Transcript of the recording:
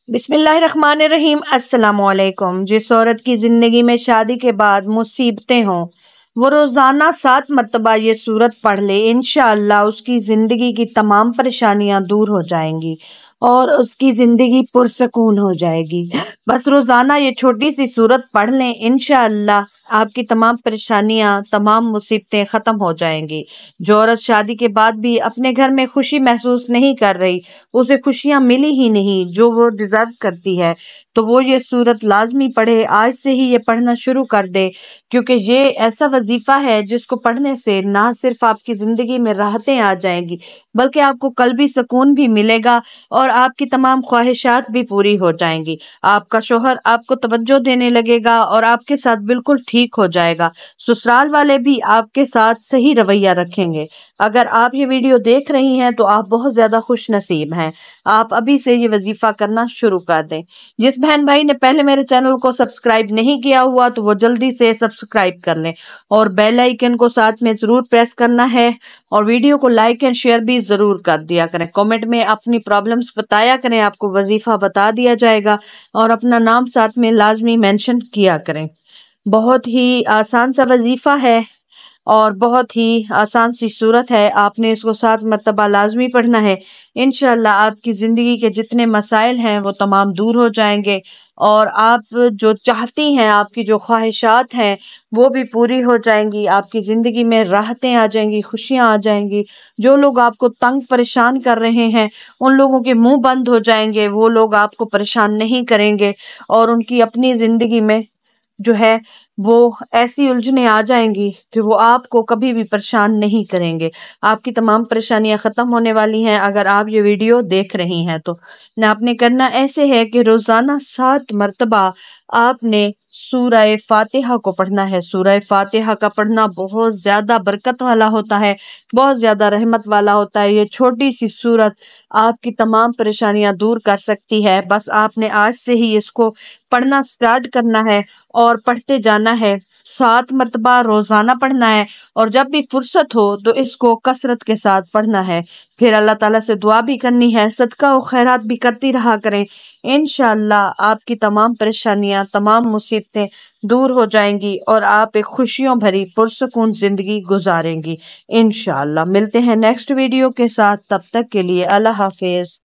بسم اللہ الرحمن الرحیم۔ السلام علیکم۔ جس عورت کی زندگی میں شادی کے بعد مصیبتیں ہوں وہ روزانہ 7 مرتبہ یہ سورت پڑھ لے، انشاءاللہ اس کی زندگی کی تمام پریشانیاں دور ہو جائیں گی اور اس کی زندگی پرسکون ہو جائے گی۔ بس روزانہ یہ چھوٹی سی سورت پڑھ لیں، انشاءاللہ آپ کی تمام پریشانیاں، تمام مصیبتیں ختم ہو جائیں گی۔ جو عورت شادی کے بعد بھی اپنے گھر میں خوشی محسوس نہیں کر رہی، اسے خوشیاں ملی ہی نہیں جو وہ ڈیزرو کرتی ہے، تو وہ یہ سورت لازمی پڑھے، آج سے ہی یہ پڑھنا شروع کر دے، کیونکہ یہ ایسا وظیفہ ہے جس کو پڑھنے سے نہ صرف آپ کی زندگی میں راحتیں آ جائیں گی بلکہ آپ کو قلبی سکون بھی ملے گا اور آپ کی تمام خواہشات بھی پوری ہو جائیں گی۔ آپ کا شوہر آپ کو توجہ دینے لگے گا اور آپ کے ساتھ بالکل ٹھیک ہو جائے گا۔ سسرال والے بھی آپ کے ساتھ صحیح رویہ رکھیں گے۔ اگر آپ یہ ویڈیو دیکھ رہی ہیں تو آپ بہت زیادہ خوش نصیب ہیں۔ آپ ابھی سے یہ وظیفہ کرنا شروع کر دیں۔ جس بہن بھائی نے پہلے میرے چینل کو سبسکرائب نہیں کیا ہوا تو وہ جلدی سے سبسکرائب کر لیں اور بیل آئیکن کو ساتھ میں ضرور پریس کرنا ہے، اور ویڈیو کو لائک اینڈ شیئر بھی ضرور کر دیا کریں۔ کامنٹ میں اپنی پرابلمز بتایا کریں، آپ کو وظیفہ بتا دیا جائے گا، اور اپنا نام ساتھ میں لازمی مینشن کیا کریں۔ بہت ہی آسان سا وظیفہ ہے اور بہت ہی آسان سی صورت ہے، آپ نے اس کو 7 مرتبہ لازمی پڑھنا ہے۔ انشاءاللہ آپ کی زندگی کے جتنے مسائل ہیں وہ تمام دور ہو جائیں گے، اور آپ جو چاہتی ہیں، آپ کی جو خواہشات ہیں وہ بھی پوری ہو جائیں گی۔ آپ کی زندگی میں راحتیں آ جائیں گی، خوشیاں آ جائیں گی۔ جو لوگ آپ کو تنگ پریشان کر رہے ہیں ان لوگوں کے منہ بند ہو جائیں گے، وہ لوگ آپ کو پریشان نہیں کریں گے، اور ان کی اپنی زندگی میں جو ہے وہ ایسی الجھنیں آ جائیں گی کہ وہ آپ کو کبھی بھی پریشان نہیں کریں گے۔ آپ کی تمام پریشانیاں ختم ہونے والی ہیں اگر آپ یہ ویڈیو دیکھ رہی ہیں تو۔ آپ نے کرنا ایسے ہے کہ روزانہ 7 مرتبہ آپ نے سورہ فاتحہ کو پڑھنا ہے۔ سورہ فاتحہ کا پڑھنا بہت زیادہ برکت والا ہوتا ہے، بہت زیادہ رحمت والا ہوتا ہے۔ یہ چھوٹی سی سورت آپ کی تمام پریشانیاں دور کر سکتی ہے۔ بس آپ نے آج سے ہی اس کو پڑھنا سٹارٹ کرنا ہے اور پڑھتے جانا ہے۔ 7 مرتبہ روزانہ پڑھنا ہے، اور جب بھی فرصت ہو تو اس کو کثرت کے ساتھ پڑھنا ہے۔ پھر اللہ تعالیٰ سے دعا بھی کرنی ہے، صدقہ و خیرات بھی کرتی رہا کریں۔ انشاءاللہ آپ کی تمام پریشانیاں، تمام مصیبتیں دور ہو جائیں گی اور آپ ایک خوشیوں بھری پرسکون زندگی گزاریں گی۔ انشاءاللہ ملتے ہیں نیکسٹ ویڈیو کے ساتھ، تب تک کے لیے اللہ حافظ۔